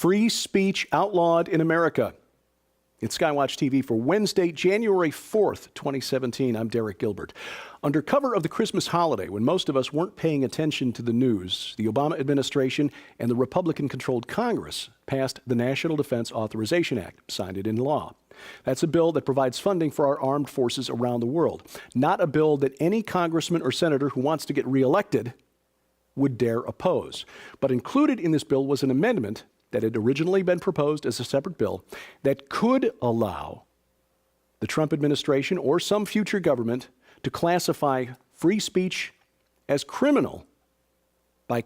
Free speech outlawed in America. It's SkyWatch TV for Wednesday, January 4th, 2017. I'm Derek Gilbert. Under cover of the Christmas holiday, when most of us weren't paying attention to the news, the Obama administration and the Republican-controlled Congress passed the National Defense Authorization Act, signed it into law. That's a bill that provides funding for our armed forces around the world. Not a bill that any congressman or senator who wants to get reelected would dare oppose. But included in this bill was an amendment that had originally been proposed as a separate bill that could allow the Trump administration or some future government to classify free speech as criminal by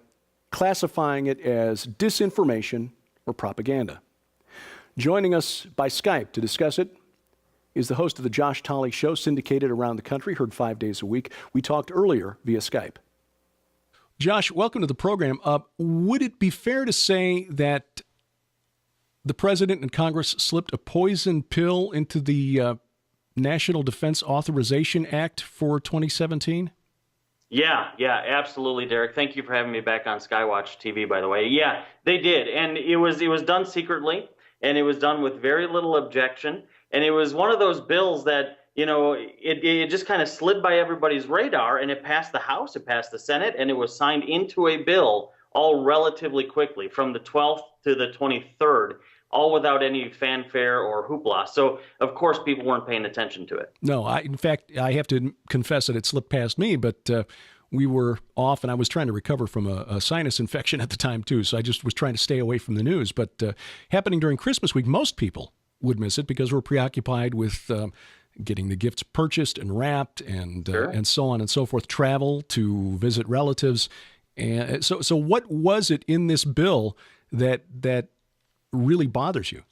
classifying it as disinformation or propaganda. Joining us by Skype to discuss it is the host of the Josh Tolley Show, syndicated around the country, heard 5 days a week. We talked earlier via Skype. Josh, welcome to the program. Would it be fair to say that the president and Congress slipped a poison pill into the National Defense Authorization Act for 2017? Yeah, absolutely, Derek. Thank you for having me back on SkyWatch TV, by the way. Yeah, they did. And it was done secretly, and it was done with very little objection. And it was one of those bills that, you know, it just kind of slid by everybody's radar, and it passed the House, it passed the Senate, and it was signed into a bill all relatively quickly, from the 12th to the 23rd, all without any fanfare or hoopla. So, of course, people weren't paying attention to it. No, in fact, I have to confess that it slipped past me, but we were off, and I was trying to recover from a sinus infection at the time, too, so I just was trying to stay away from the news. But happening during Christmas week, most people would miss it because we're preoccupied with getting the gifts purchased and wrapped and Sure. and so on and so forth, travel to visit relatives. And so what was it in this bill that really bothers you?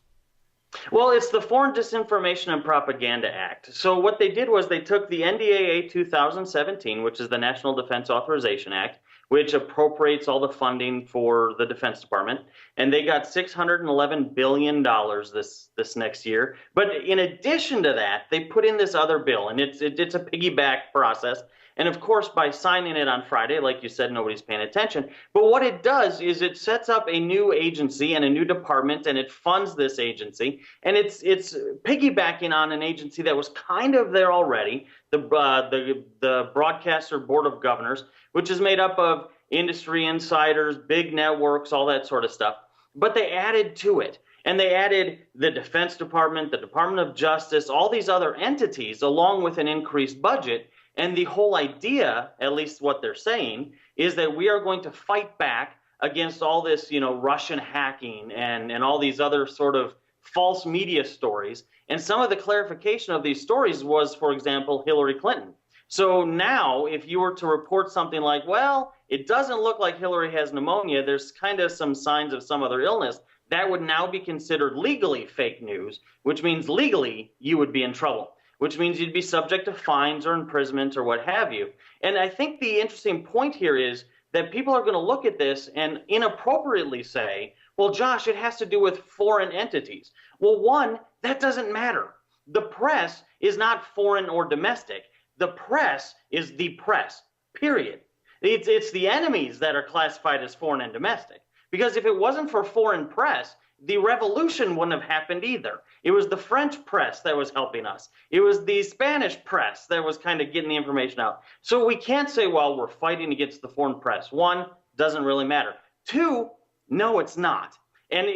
Well, it's the Foreign Disinformation and Propaganda Act. So what they did was they took the NDAA 2017, which is the National Defense Authorization Act, which appropriates all the funding for the Defense Department, and they got $611 billion this next year. But in addition to that, they put in this other bill, and it's a piggyback process. And of course, by signing it on Friday, like you said, nobody's paying attention. But what it does is it sets up a new agency and a new department, and it funds this agency. And it's piggybacking on an agency that was kind of there already, the Broadcaster Board of Governors, which is made up of industry insiders, big networks, all that sort of stuff. But they added to it. And they added the Defense Department, the Department of Justice, all these other entities, along with an increased budget. And the whole idea, at least what they're saying, is that we are going to fight back against all this, Russian hacking and all these other sort of false media stories. And some of the clarification of these stories was, for example, Hillary Clinton. So now, if you were to report something like, well, it doesn't look like Hillary has pneumonia, there's kind of some signs of some other illness, that would now be considered legally fake news, which means legally you would be in trouble, which means you'd be subject to fines or imprisonment or what have you. And I think the interesting point here is that people are going to look at this and inappropriately say, well, Josh, it has to do with foreign entities. Well, one, that doesn't matter. The press is not foreign or domestic. The press is the press, period. It's the enemies that are classified as foreign and domestic. Because if it wasn't for foreign press, the revolution wouldn't have happened either. It was the French press that was helping us. It was the Spanish press that was kind of getting the information out. So we can't say, well, we're fighting against the foreign press. One, doesn't really matter. Two, no, it's not. And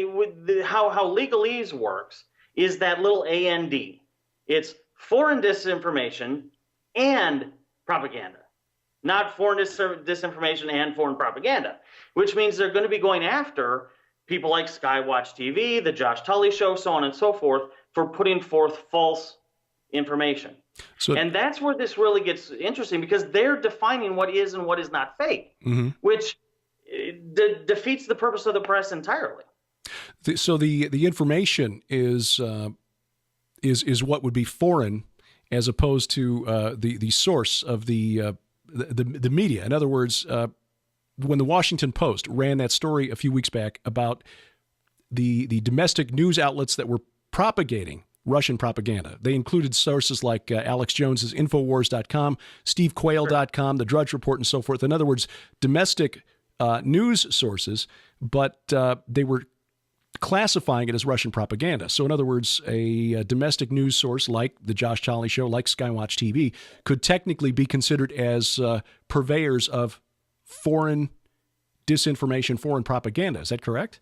how legalese works is that little AND. It's foreign disinformation and propaganda, not foreign disinformation and foreign propaganda, which means they're going to be going after people like SkyWatch TV, the Josh Tolley Show, so on and so forth, for putting forth false information. And that's where this really gets interesting, because they're defining what is and what is not fake, which defeats the purpose of the press entirely. So the information is what would be foreign, as opposed to the source of the media. In other words, when the Washington Post ran that story a few weeks back about the domestic news outlets that were propagating Russian propaganda, they included sources like Alex Jones's Infowars.com, SteveQuayle.com, The Drudge Report, and so forth. In other words, domestic news sources, but they were classifying it as Russian propaganda. So in other words, a domestic news source like the Josh Tolley Show, like SkyWatch TV, could technically be considered as purveyors of foreign disinformation, foreign propaganda. Is that correct?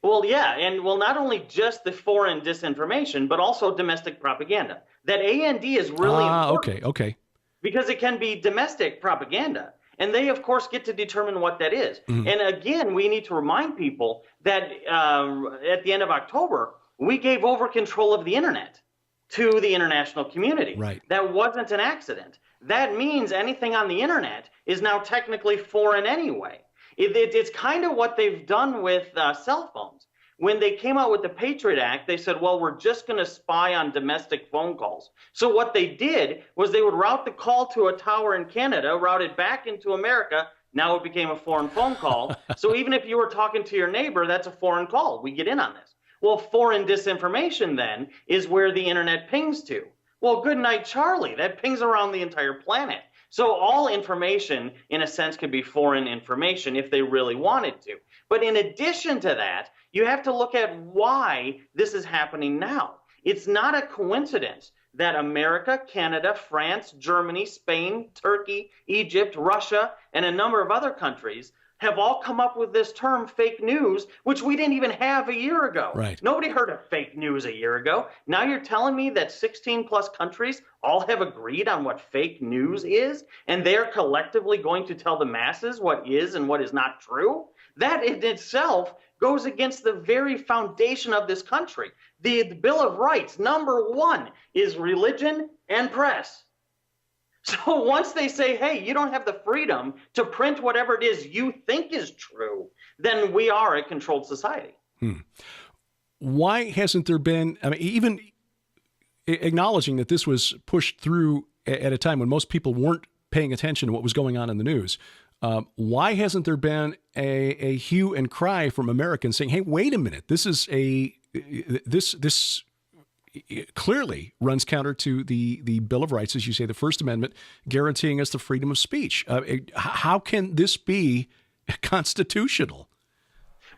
Well, yeah, and not only just the foreign disinformation, but also domestic propaganda. That A&D is really important. Okay. Because it can be domestic propaganda. And they, of course, get to determine what that is. Mm-hmm. And again, we need to remind people that at the end of October, we gave over control of the internet to the international community. Right. That wasn't an accident. That means anything on the internet is now technically foreign anyway. It's kind of what they've done with cell phones. When they came out with the Patriot Act, they said, well, we're just going to spy on domestic phone calls. So what they did was they would route the call to a tower in Canada, route it back into America. Now it became a foreign phone call. So even if you were talking to your neighbor, that's a foreign call. We get in on this. Well, foreign disinformation then is where the internet pings to. Well, good night, Charlie. That pings around the entire planet. So all information, in a sense, could be foreign information if they really wanted to. But in addition to that, you have to look at why this is happening now. It's not a coincidence that America, Canada, France, Germany, Spain, Turkey, Egypt, Russia, and a number of other countries have all come up with this term fake news, which we didn't even have a year ago. Right. Nobody heard of fake news a year ago. Now you're telling me that 16 plus countries all have agreed on what fake news is, and they're collectively going to tell the masses what is and what is not true? That in itself goes against the very foundation of this country. The Bill of Rights, number one, is religion and press. So once they say, hey, you don't have the freedom to print whatever it is you think is true, then we are a controlled society. Why hasn't there been, I mean, even acknowledging that this was pushed through at a time when most people weren't paying attention to what was going on in the news, why hasn't there been a hue and cry from Americans saying, hey, wait a minute, this is this clearly runs counter to the Bill of Rights, as you say, the First Amendment, guaranteeing us the freedom of speech. How can this be constitutional?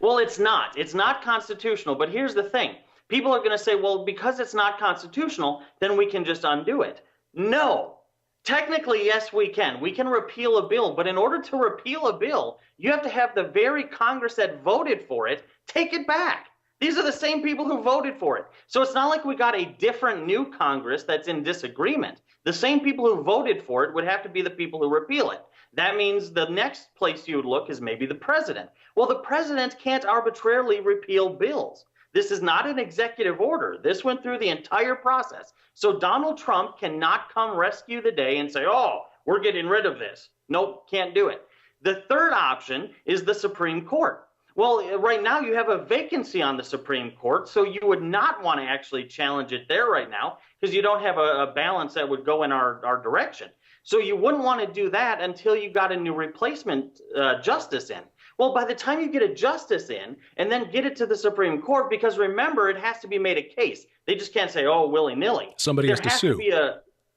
Well, it's not. It's not constitutional. But here's the thing. People are going to say, well, because it's not constitutional, then we can just undo it. No. Technically, yes, we can. We can repeal a bill. But in order to repeal a bill, you have to have the very Congress that voted for it take it back. These are the same people who voted for it. So it's not like we got a different new Congress that's in disagreement. The same people who voted for it would have to be the people who repeal it. That means the next place you would look is maybe the president. Well, the president can't arbitrarily repeal bills. This is not an executive order. This went through the entire process. So Donald Trump cannot come rescue the day and say, oh, we're getting rid of this. Nope, can't do it. The third option is the Supreme Court. Well, right now you have a vacancy on the Supreme Court, so you would not want to actually challenge it there right now because you don't have a balance that would go in our direction. So you wouldn't want to do that until you got a new replacement justice in. Well, by the time you get a justice in and then get it to the Supreme Court, because remember, it has to be made a case. They just can't say, oh, willy-nilly. Somebody has to sue.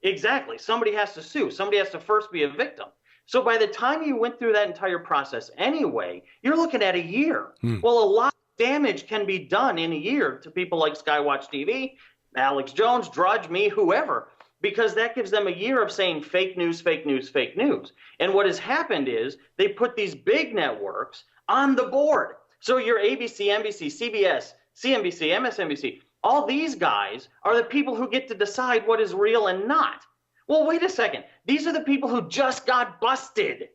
Exactly. Somebody has to sue. Somebody has to first be a victim. So by the time you went through that entire process anyway, you're looking at a year. Well, a lot of damage can be done in a year to people like SkyWatch TV, Alex Jones, Drudge, me, whoever, because that gives them a year of saying fake news, fake news, fake news. And what has happened is they put these big networks on the board. So your ABC, NBC, CBS, CNBC, MSNBC, all these guys are the people who get to decide what is real and not. Well, wait a second. These are the people who just got busted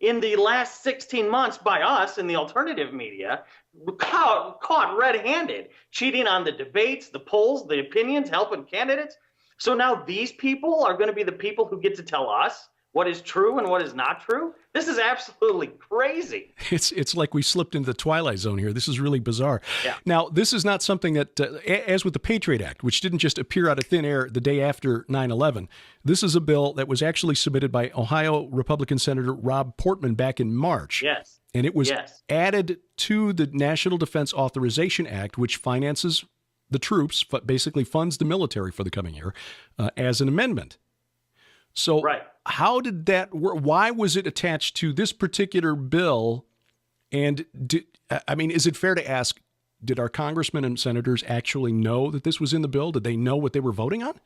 in the last 16 months by us in the alternative media, caught red-handed, cheating on the debates, the polls, the opinions, helping candidates. So now these people are going to be the people who get to tell us what is true and what is not true? This is absolutely crazy. It's like we slipped into the twilight zone here. This is really bizarre. Yeah. Now, this is not something that, as with the Patriot Act, which didn't just appear out of thin air the day after 9/11, this is a bill that was actually submitted by Ohio Republican Senator Rob Portman back in March. Yes. And it was added to the National Defense Authorization Act, which finances the troops, basically funds the military for the coming year, as an amendment. So how did that work? Why was it attached to this particular bill? And is it fair to ask, Did our congressmen and senators actually know that this was in the bill? Did they know what they were voting on?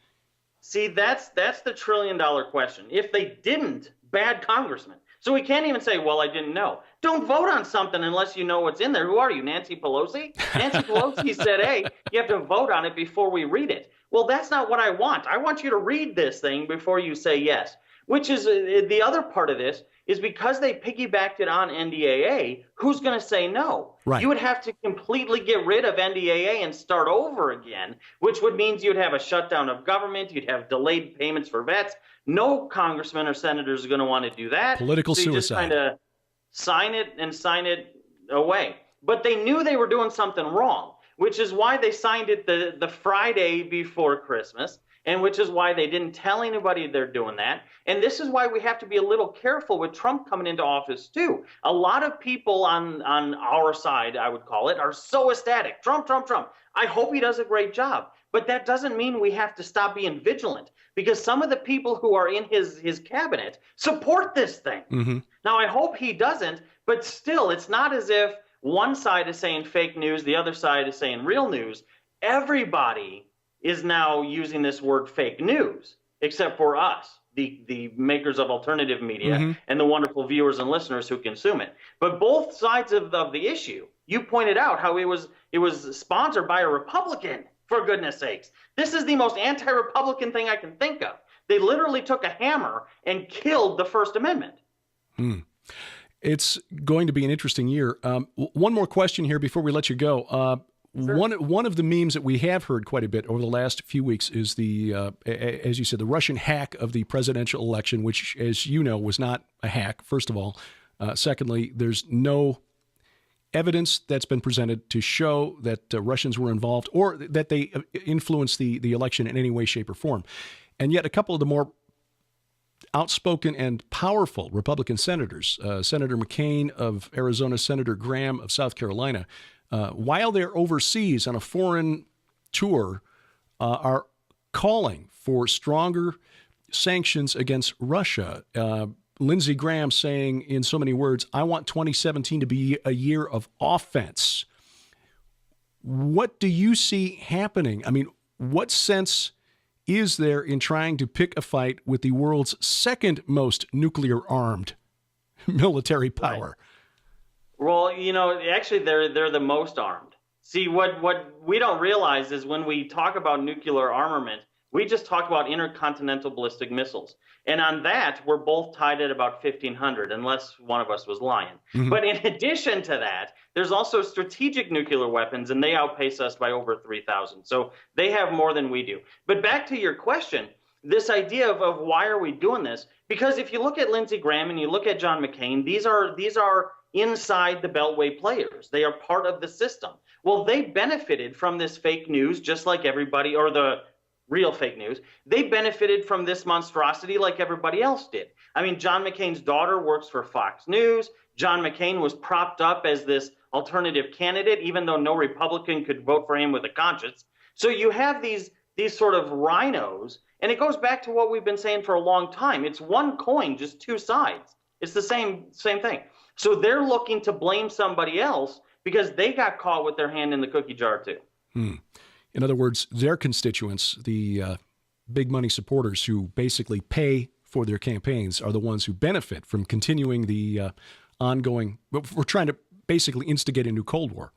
See, that's the $1 trillion question. If they didn't, bad congressman. So we can't even say, well, I didn't know. Don't vote on something unless you know what's in there. Who are you, Nancy Pelosi? Nancy Pelosi said, hey, you have to vote on it before we read it. Well, that's not what I want. I want you to read this thing before you say yes, which is the other part of this is because they piggybacked it on NDAA, who's going to say no? Right. You would have to completely get rid of NDAA and start over again, which would mean you'd have a shutdown of government, you'd have delayed payments for vets. No congressman or senators are going to want to do that. Political so you just suicide. kind of sign it away. But they knew they were doing something wrong, which is why they signed it the Friday before Christmas, and which is why they didn't tell anybody they're doing that. And this is why we have to be a little careful with Trump coming into office, too. A lot of people on our side, I would call it, are so ecstatic. Trump, Trump, Trump. I hope he does a great job. But that doesn't mean we have to stop being vigilant, because some of the people who are in his cabinet support this thing. Mm-hmm. Now, I hope he doesn't, but still, it's not as if one side is saying fake news, the other side is saying real news. Everybody is now using this word fake news, except for us, the makers of alternative media, and the wonderful viewers and listeners who consume it. But both sides of the issue, you pointed out how it was sponsored by a Republican, for goodness sakes. This is the most anti-Republican thing I can think of. They literally took a hammer and killed the First Amendment. It's going to be an interesting year. One more question here before we let you go. Sure. One of the memes that we have heard quite a bit over the last few weeks is as you said, the Russian hack of the presidential election, which, as you know, was not a hack, first of all. Secondly, there's no evidence that's been presented to show that Russians were involved or that they influenced the election in any way, shape, or form. And yet a couple of the more outspoken and powerful Republican senators, Senator McCain of Arizona, Senator Graham of South Carolina, while they're overseas on a foreign tour, are calling for stronger sanctions against Russia. Lindsey Graham saying in so many words, I want 2017 to be a year of offense. What do you see happening? I mean, what sense is there in trying to pick a fight with the world's second most nuclear-armed military power? Right. Well, actually, they're the most armed. See, what we don't realize is when we talk about nuclear armament, we just talk about intercontinental ballistic missiles. And on that, we're both tied at about 1,500, unless one of us was lying. Mm-hmm. But in addition to that, there's also strategic nuclear weapons, and they outpace us by over 3,000. So they have more than we do. But back to your question, this idea of why are we doing this? Because if you look at Lindsey Graham and you look at John McCain, these are inside the Beltway players. They are part of the system. Well, they benefited from this fake news just like everybody, or the real fake news. They benefited from this monstrosity like everybody else did. I mean, John McCain's daughter works for Fox News. John McCain was propped up as this alternative candidate, even though no Republican could vote for him with a conscience. So you have these sort of rhinos, and it goes back to what we've been saying for a long time. It's one coin, just two sides. It's the same thing. So they're looking to blame somebody else because they got caught with their hand in the cookie jar too. In other words, their constituents, the big money supporters who basically pay for their campaigns, are the ones who benefit from continuing the ongoing. We're trying to basically instigate a new Cold War.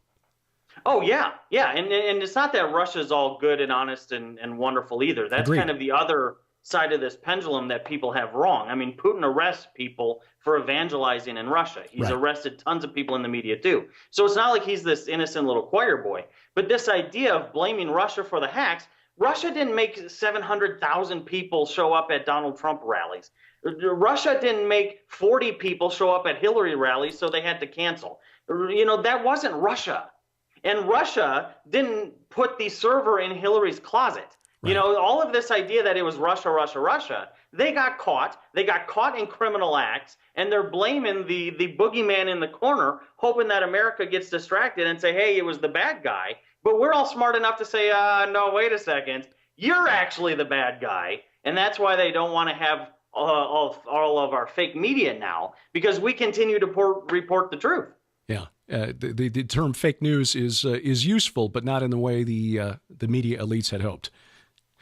Oh, yeah. And it's not that Russia's all good and honest and wonderful either. That's Agreed. Kind of the other side of this pendulum that people have wrong. I mean, Putin arrests people for evangelizing in Russia. He's arrested tons of people in the media too. So it's not like he's this innocent little choir boy. But this idea of blaming Russia for the hacks, Russia didn't make 700,000 people show up at Donald Trump rallies. Russia didn't make 40 people show up at Hillary rallies, so they had to cancel. That wasn't Russia. And Russia didn't put the server in Hillary's closet. Right. All of this idea that it was Russia, they got caught. They got caught in criminal acts, and they're blaming the boogeyman in the corner, hoping that America gets distracted and say, hey, it was the bad guy. But we're all smart enough to say, no, wait a second. You're actually the bad guy. And that's why they don't want to have all of our fake media now, because we continue to report the truth. Yeah. the term fake news is useful, but not in the way the media elites had hoped.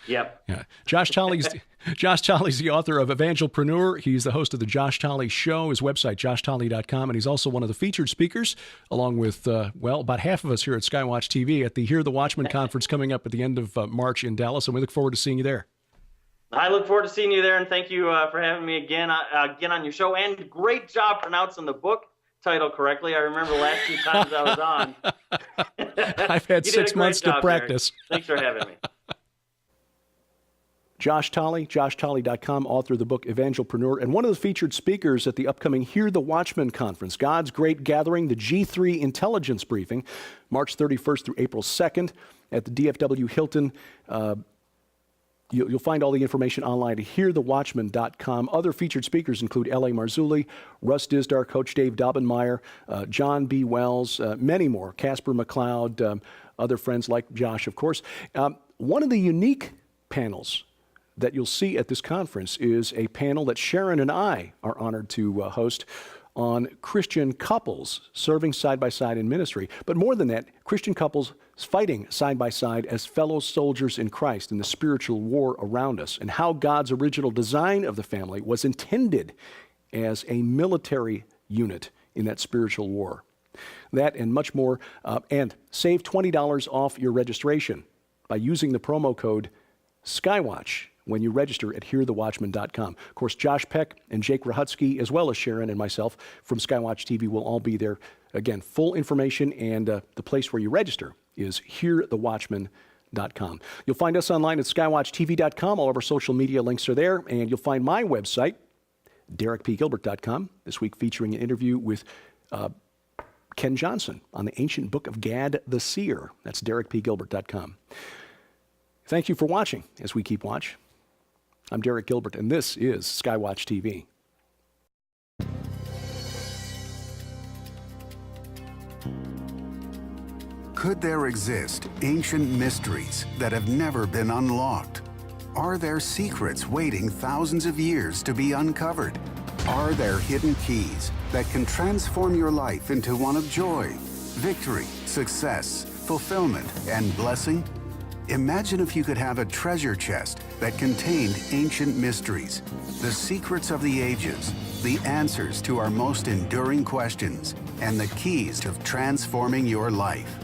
Yep. Yeah. Josh Tolley's the author of Evangelpreneur. He's the host of the Josh Tolley Show, his website, joshtolley.com, and he's also one of the featured speakers, along with, about half of us here at SkyWatch TV at the Hear the Watchman conference coming up at the end of March in Dallas, and we look forward to seeing you there. I look forward to seeing you there, and thank you for having me again on your show, and great job pronouncing the book title correctly. I remember the last 2 times I was on. I've had 6 months to practice. Thanks for having me. Josh Tolley, joshtolley.com, author of the book Evangelpreneur, and one of the featured speakers at the upcoming Hear the Watchman conference, God's Great Gathering, the G3 Intelligence Briefing, March 31st through April 2nd at the DFW Hilton. You'll find all the information online at hearthewatchman.com. Other featured speakers include L.A. Marzulli, Russ Dizdar, Coach Dave Daubenmire, John B. Wells, many more, Casper McLeod, other friends like Josh, of course. One of the unique panels that you'll see at this conference is a panel that Sharon and I are honored to host on Christian couples serving side by side in ministry. But more than that, Christian couples fighting side by side as fellow soldiers in Christ in the spiritual war around us, and how God's original design of the family was intended as a military unit in that spiritual war. That and much more, and save $20 off your registration by using the promo code SkyWatch when you register at hearthewatchman.com. Of course, Josh Peck and Jake Rahutsky, as well as Sharon and myself from SkyWatch TV, will all be there. Again, full information and the place where you register is hearthewatchman.com. You'll find us online at skywatchtv.com. All of our social media links are there. And you'll find my website, derekpgilbert.com, this week featuring an interview with Ken Johnson on the ancient book of Gad the Seer. That's derekpgilbert.com. Thank you for watching as we keep watch. I'm Derek Gilbert, and this is SkyWatch TV. Could there exist ancient mysteries that have never been unlocked? Are there secrets waiting thousands of years to be uncovered? Are there hidden keys that can transform your life into one of joy, victory, success, fulfillment, and blessing? Imagine if you could have a treasure chest that contained ancient mysteries, the secrets of the ages, the answers to our most enduring questions, and the keys to transforming your life.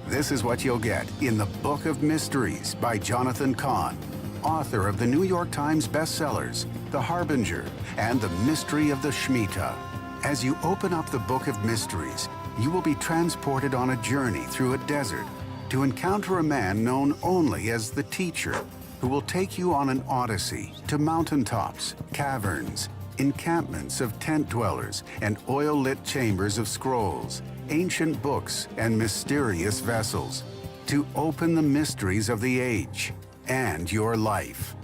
This is what you'll get in the Book of Mysteries by Jonathan Cahn, author of the New York Times bestsellers, The Harbinger and The Mystery of the Shemitah. As you open up the Book of Mysteries, you will be transported on a journey through a desert to encounter a man known only as the Teacher, who will take you on an odyssey to mountaintops, caverns, encampments of tent dwellers, and oil-lit chambers of scrolls, ancient books, and mysterious vessels, to open the mysteries of the age and your life.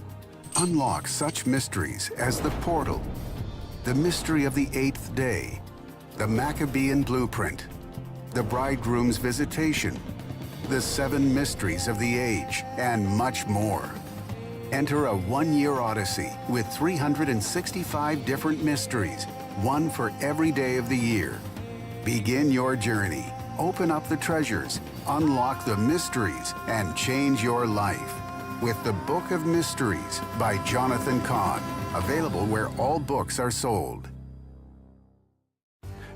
Unlock such mysteries as the portal, the mystery of the 8th day, the Maccabean blueprint, the bridegroom's visitation, the 7 mysteries of the age, and much more. Enter a one-year odyssey with 365 different mysteries, one for every day of the year. Begin your journey, open up the treasures, unlock the mysteries, and change your life with the Book of Mysteries by Jonathan Cahn, available where all books are sold.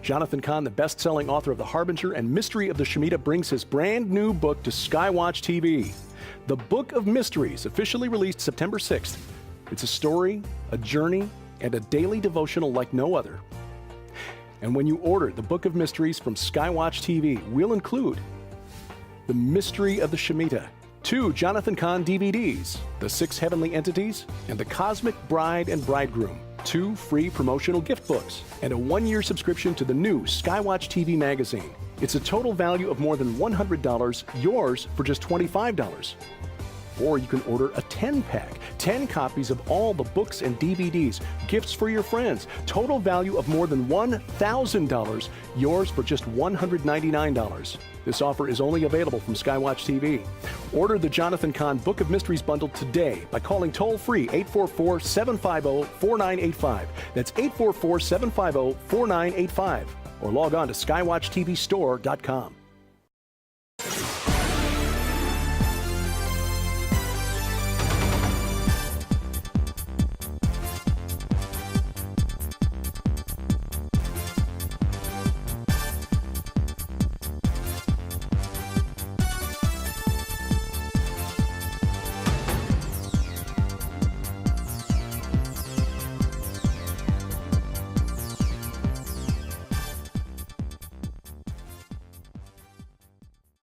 Jonathan Cahn, the best-selling author of The Harbinger and Mystery of the Shemitah, brings his brand new book to SkyWatch TV. The Book of Mysteries, officially released September 6th. It's a story, a journey, and a daily devotional like no other. And when you order the Book of Mysteries from SkyWatch TV, we'll include The Mystery of the Shemitah, 2 Jonathan Cahn DVDs, The 6 Heavenly Entities, and The Cosmic Bride and Bridegroom, 2 free promotional gift books, and a 1-year subscription to the new SkyWatch TV magazine. It's a total value of more than $100, yours for just $25. Or you can order a 10-pack, 10 copies of all the books and DVDs, gifts for your friends, total value of more than $1,000, yours for just $199. This offer is only available from SkyWatch TV. Order the Jonathan Cahn Book of Mysteries bundle today by calling toll-free 844-750-4985. That's 844-750-4985. or log on to skywatchtvstore.com.